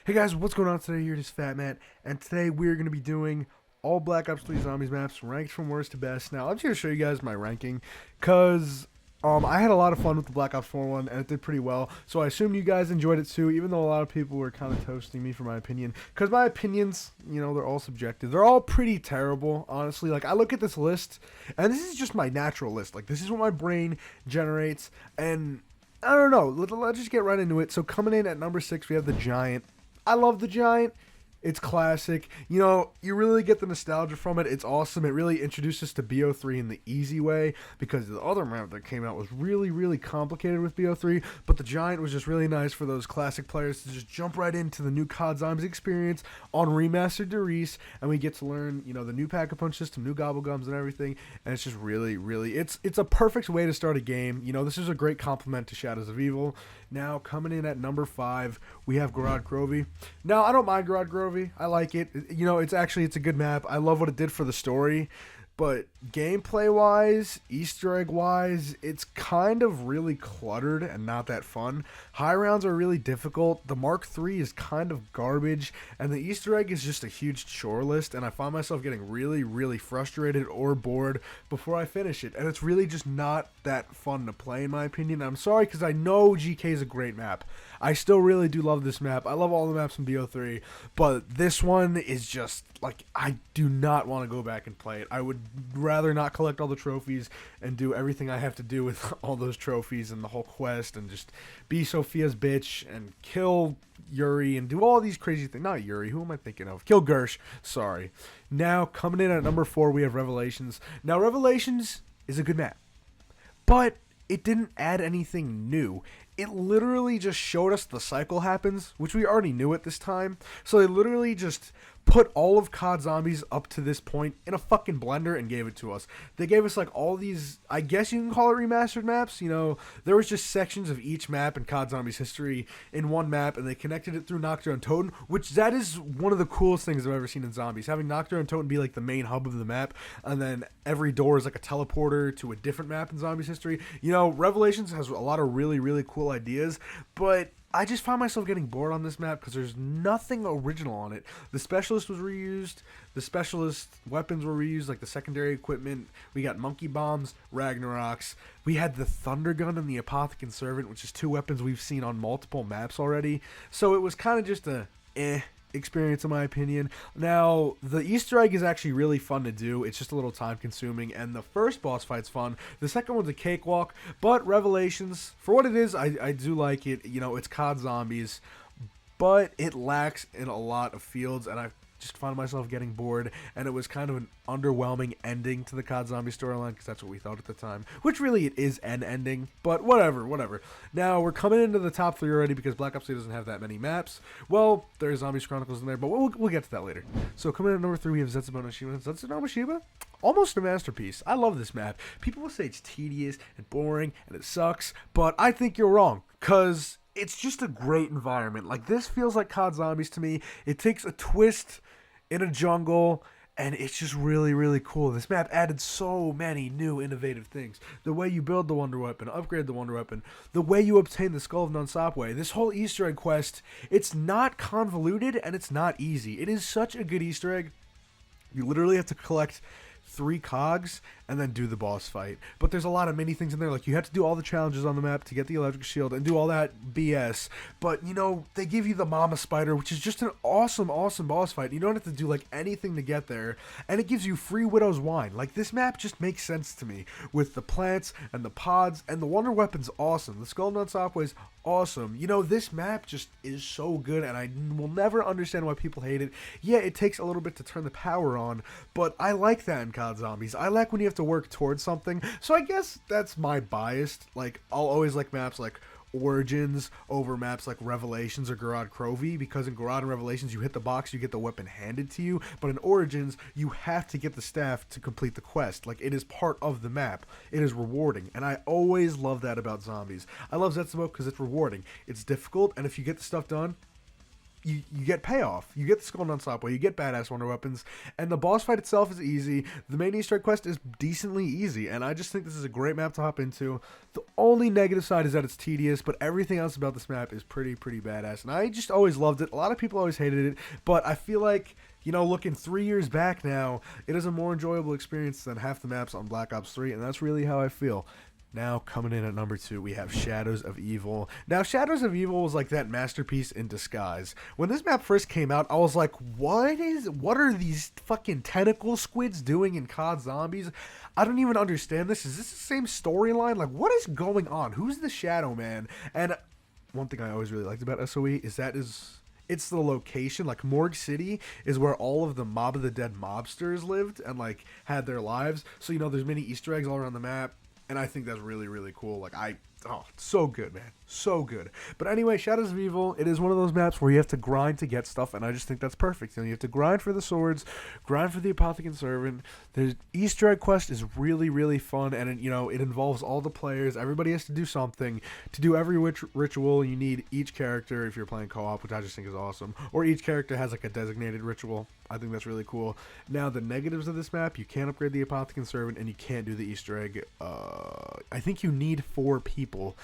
Hey guys, what's going on today? Here it is Fat Matt, and today we're going to be doing all Black Ops 3 Zombies maps, ranked from worst to best. Now, I'm just going to show you guys my ranking, because I had a lot of fun with the Black Ops 4 one, and it did pretty well, so I assume you guys enjoyed it too, even though a lot of people were kind of toasting me for my opinion, because my opinions, they're all subjective. They're all pretty terrible, honestly. Like, I look at this list, and this is just my natural list. Like, this is what my brain generates, and I don't know. Let's just get right into it. So, coming in at number 6, we have the Giant. I love the Giant. It's classic. You really get the nostalgia from it. It's awesome. It really introduced us to BO3 in the easy way, because the other map that came out was really, really complicated with BO3, but the Giant was just really nice for those classic players to just jump right into the new COD Zombies experience on remastered Derice, and we get to learn, the new Pack-a-Punch system, new Gobblegums and everything, and it's just really, really, it's a perfect way to start a game. This is a great compliment to Shadows of Evil. Now, coming in at number 5, we have Garage Grovey. Now, I don't mind Garage Grovey. I like it. It's a good map. I love what it did for the story. But gameplay-wise, Easter egg-wise, it's kind of really cluttered and not that fun. High rounds are really difficult. The Mark III is kind of garbage. And the Easter egg is just a huge chore list. And I find myself getting really, really frustrated or bored before I finish it. And it's really just not that fun to play, in my opinion. I'm sorry, because I know GK is a great map. I still really do love this map. I love all the maps in BO3. But this one is just, I do not want to go back and play it. I would rather not collect all the trophies and do everything I have to do with all those trophies and the whole quest and just be Sophia's bitch and kill Yuri and do all these crazy things. Not Yuri, who am I thinking of? Kill Gersh, sorry. Now, coming in at number 4, we have Revelations. Now, Revelations is a good map, but it didn't add anything new. It literally just showed us the cycle happens, which we already knew at this time. So they literally just put all of COD Zombies up to this point in a fucking blender and gave it to us. They gave us all these, I guess you can call it remastered maps. There was just sections of each map in COD Zombies history in one map, and they connected it through Nocturne and Totem, which that is one of the coolest things I've ever seen in Zombies. Having Nocturne and Totem be the main hub of the map, and then every door is a teleporter to a different map in Zombies history. Revelations has a lot of really, really cool ideas, but I just found myself getting bored on this map because there's nothing original on it. The Specialist was reused. The Specialist weapons were reused, like the secondary equipment. We got Monkey Bombs, Ragnaroks. We had the Thunder Gun and the Apothecary Servant, which is 2 weapons we've seen on multiple maps already. So it was kind of just a experience, in my opinion. Now, the Easter egg is actually really fun to do. It's just a little time consuming, and the first boss fight's fun. The second one's a cakewalk, but Revelations, for what it is, I do like it. It's COD Zombies, but it lacks in a lot of fields, and I just found myself getting bored, and it was kind of an underwhelming ending to the COD Zombie storyline, because that's what we thought at the time, which really it is an ending, but whatever. Now, we're coming into the top 3 already, because Black Ops 3 doesn't have that many maps. Well, there's Zombies Chronicles in there, but we'll get to that later. So, coming in at number 3, we have Zetsubo no Shiba. Zetsubo no Shiba? Almost a masterpiece. I love this map. People will say it's tedious and boring, and it sucks, but I think you're wrong, because it's just a great environment. This feels like COD Zombies to me. It takes a twist in a jungle, and it's just really, really cool. This map added so many new innovative things. The way you build the Wonder Weapon, upgrade the Wonder Weapon, the way you obtain the Skull of Nonsapwe, this whole Easter egg quest, it's not convoluted and it's not easy. It is such a good Easter egg. You literally have to collect 3 cogs and then do the boss fight. But there's a lot of mini things in there. You have to do all the challenges on the map to get the electric shield and do all that BS. But, they give you the Mama Spider, which is just an awesome, awesome boss fight. You don't have to do, anything to get there. And it gives you free Widow's Wine. This map just makes sense to me with the plants and the pods, and the Wonder Weapon's awesome. The Skull Nut Sopway's awesome. This map just is so good, and I will never understand why people hate it. Yeah, it takes a little bit to turn the power on, but I like that in COD Zombies. I like when you have to work towards something, so I guess that's my bias. I'll always like maps like Origins over maps like Revelations or Garage Grovey, because in Garage and Revelations you hit the box, you get the weapon handed to you, but in Origins you have to get the staff to complete the quest. It is part of the map. It is rewarding, and I always love that about Zombies. I love Zetsubo because it's rewarding. It's difficult, and if you get the stuff done, you get payoff. You get the Skull and Unstoppable. You get badass wonder weapons, and the boss fight itself is easy. The main Easter egg quest is decently easy, and I just think this is a great map to hop into. The only negative side is that it's tedious, but everything else about this map is pretty badass, and I just always loved it. A lot of people always hated it, but I feel like, you know, looking 3 years back now, it is a more enjoyable experience than half the maps on Black Ops 3, and that's really how I feel. Now, coming in at number 2, we have Shadows of Evil. Now, Shadows of Evil was like that masterpiece in disguise. When this map first came out, I was like, what are these fucking tentacle squids doing in COD Zombies? I don't even understand this. Is this the same storyline? Like, what is going on? Who's the Shadow Man? And one thing I always really liked about SOE is that it's the location. Like, Morgue City is where all of the Mob of the Dead mobsters lived and, like, had their lives. So, you know, there's many Easter eggs all around the map. And I think that's really cool. Like, it's so good, man. So good. But anyway, Shadows of Evil, it is one of those maps where you have to grind to get stuff, and I just think that's perfect. You know, you have to grind for the swords, grind for the Apothecary Servant. The Easter egg quest is really fun, and it involves all the players. Everybody has to do something. To do every ritual, you need each character if you're playing co-op, which I just think is awesome. Or each character has like a designated ritual. I think that's really cool. Now, the negatives of this map, you can't upgrade the Apothecary Servant, and you can't do the Easter egg. I think you need 4 people.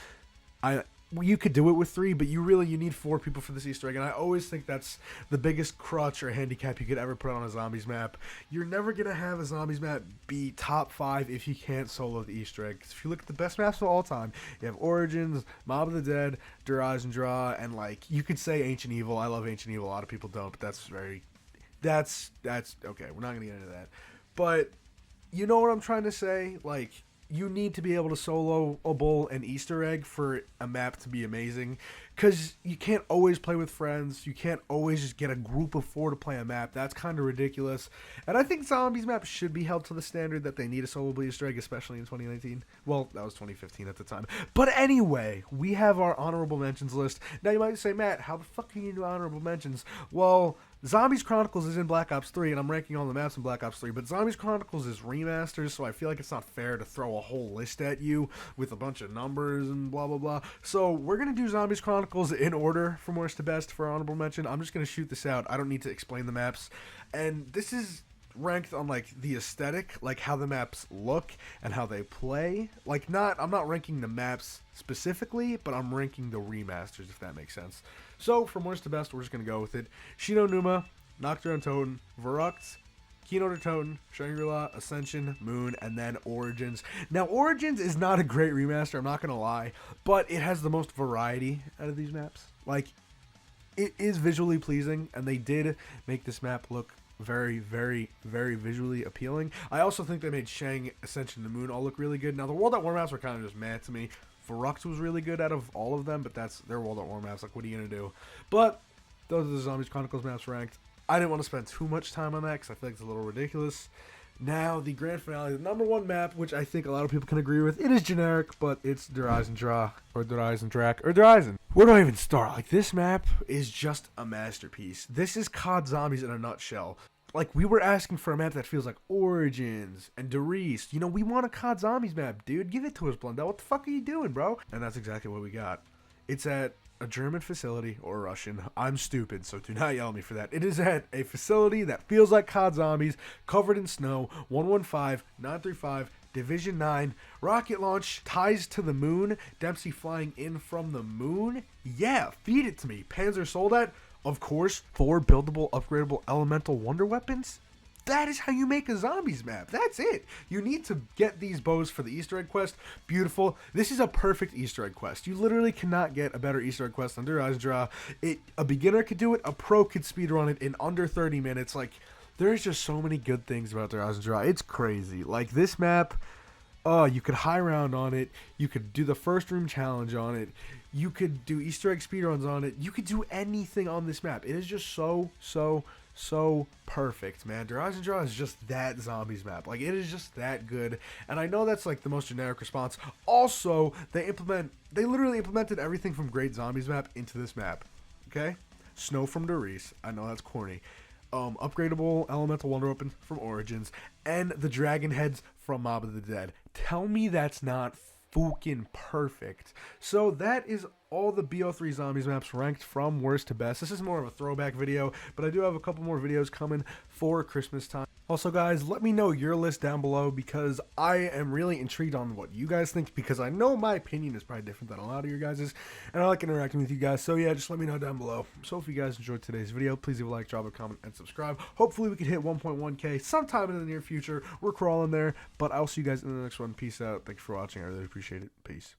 You could do it with 3, but you need 4 people for this Easter egg, and I always think that's the biggest crutch or handicap you could ever put on a Zombies map. You're never going to have a Zombies map be top 5 if you can't solo the Easter egg. 'Cause if you look at the best maps of all time, you have Origins, Mob of the Dead, EISENDRACHE, and, like, you could say Ancient Evil. I love Ancient Evil. A lot of people don't, but that's okay. We're not going to get into that. But you know what I'm trying to say? Like, you need to be able to solo-able an Easter egg for a map to be amazing, because you can't always play with friends. You can't always just get a group of 4 to play a map. That's kind of ridiculous. And I think Zombies maps should be held to the standard that they need a soloable Easter egg, especially in 2019. Well, that was 2015 at the time. But anyway, we have our honorable mentions list. Now you might say, Matt, how the fuck can you do honorable mentions? Well, Zombies Chronicles is in Black Ops 3, and I'm ranking all the maps in Black Ops 3, but Zombies Chronicles is remasters, so I feel like it's not fair to throw a whole list at you with a bunch of numbers and blah, blah, blah. So we're going to do Zombies Chronicles in order from worst to best for honorable mention. I'm just going to shoot this out. I don't need to explain the maps. And this is ranked on, like, the aesthetic, like how the maps look and how they play. Like, I'm not ranking the maps specifically, but I'm ranking the remasters, if that makes sense. So, from worst to best, we're just going to go with it. Shino Numa, Nocturne Toten, Verrucht, Keynote Toten, Shangri-La, Ascension, Moon, and then Origins. Now, Origins is not a great remaster, I'm not going to lie, but it has the most variety out of these maps. Like, it is visually pleasing, and they did make this map look very visually appealing. I also think they made Shang, Ascension, and Moon all look really good. Now, the World at War maps were kind of just mad to me. Verrucht was really good out of all of them, but that's their World at War maps. Like, what are you going to do? But those are the Zombies Chronicles maps ranked. I didn't want to spend too much time on that because I feel like it's a little ridiculous. Now, the grand finale, the number 1 map, which I think a lot of people can agree with. It is generic, but it's EISENDRACHE, or EISENDRACHE, or EISEN. Where do I even start? Like, this map is just a masterpiece. This is COD Zombies in a nutshell. Like, we were asking for a map that feels like Origins and Derice. You know, we want a COD Zombies map, dude. Give it to us, Blundell. What the fuck are you doing, bro? And that's exactly what we got. It's at a German facility, or Russian. I'm stupid, so do not yell at me for that. It is at a facility that feels like COD Zombies, covered in snow, 115, 935, Division 9, rocket launch, ties to the moon, Dempsey flying in from the moon. Yeah, feed it to me. Panzer Soldat, of course, 4 buildable, upgradable elemental wonder weapons. That is how you make a Zombies map. That's it. You need to get these bows for the Easter egg quest. Beautiful. This is a perfect Easter egg quest. You literally cannot get a better Easter egg quest than EISENDRACHE. A beginner could do it. A pro could speedrun it in under 30 minutes. Like, there's just so many good things about EISENDRACHE. It's crazy. Like, this map, you could high round on it. You could do the first room challenge on it. You could do Easter egg speedruns on it. You could do anything on this map. It is just so perfect, man. EISENDRACHE is just that Zombies map. Like, it is just that good. And I know that's like the most generic response. Also, they literally implemented everything from Great Zombies map into this map. Okay? Snow from Derice. I know that's corny. Upgradable elemental wonder weapon from Origins, and the dragon heads from Mob of the Dead. Tell me that's not fucking perfect. So that is all the BO3 zombies maps ranked from worst to best. This is more of a throwback video, but I do have a couple more videos coming for Christmas time. Also, guys, let me know your list down below because I am really intrigued on what you guys think, because I know my opinion is probably different than a lot of your guys's, and I like interacting with you guys. So yeah, just let me know down below. So if you guys enjoyed today's video, please leave a like, drop a comment, and subscribe. Hopefully we can hit 1.1k sometime in the near future. We're crawling there, but I'll see you guys in the next one. Peace out. Thank you for watching. I really appreciate it. Peace.